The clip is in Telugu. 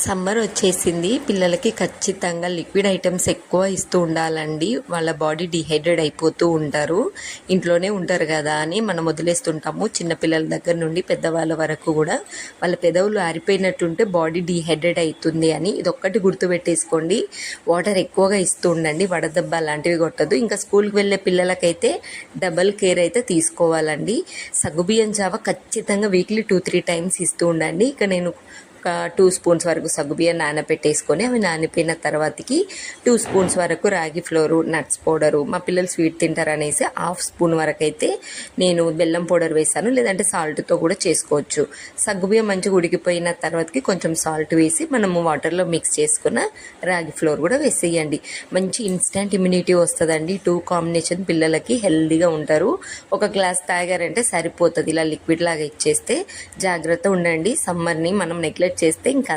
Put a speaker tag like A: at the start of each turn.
A: సమ్మర్ వచ్చేసింది. పిల్లలకి ఖచ్చితంగా లిక్విడ్ ఐటమ్స్ ఎక్కువ ఇస్తూ ఉండాలండి. వాళ్ళ బాడీ డిహైడ్రేట్ అయిపోతూ ఉంటారు. ఇంట్లోనే ఉంటారు కదా అని మనం వదిలేస్తుంటాము. చిన్నపిల్లల దగ్గర నుండి పెద్దవాళ్ళ వరకు కూడా వాళ్ళ పెదవులు ఆరిపోయినట్టుంటే బాడీ డిహైడ్రేట్ అవుతుంది అని ఇదొక్కటి గుర్తుపెట్టేసుకోండి. వాటర్ ఎక్కువగా ఇస్తూ ఉండండి. వడదెబ్బ అలాంటివి కొట్టదు. ఇంకా స్కూల్కి వెళ్ళే పిల్లలకైతే డబల్ కేర్ అయితే తీసుకోవాలండి. సగ్గుబియ్యం జావ ఖచ్చితంగా వీక్లీ 2-3 టైమ్స్ ఇస్తూ ఉండండి. ఇక నేను ఒక 2 స్పూన్స్ వరకు సగ్గుబియ్యం నానబెట్టేసుకొని అవి నానిపోయిన తర్వాతకి 2 స్పూన్స్ వరకు రాగి ఫ్లోరు, నట్స్ పౌడరు, మా పిల్లలు స్వీట్ తింటారనేసి 1/2 స్పూన్ వరకు అయితే నేను బెల్లం పౌడర్ వేసాను. లేదంటే సాల్ట్తో కూడా చేసుకోవచ్చు. సగ్గుబియ్యం మంచిగా ఉడికిపోయిన తర్వాతకి కొంచెం సాల్ట్ వేసి మనము వాటర్లో మిక్స్ చేసుకున్న రాగి ఫ్లోర్ కూడా వేసేయండి. మంచి ఇన్స్టెంట్ ఇమ్యూనిటీ వస్తుందండి. 2 కాంబినేషన్ పిల్లలకి హెల్దీగా ఉంటారు. ఒక గ్లాస్ తాగారంటే సరిపోతుంది. ఇలా లిక్విడ్ లాగా ఇచ్చేస్తే జాగ్రత్త ఉండండి. సమ్మర్ని మనం నెగ్లెక్ట్ చేస్తే ఇంకా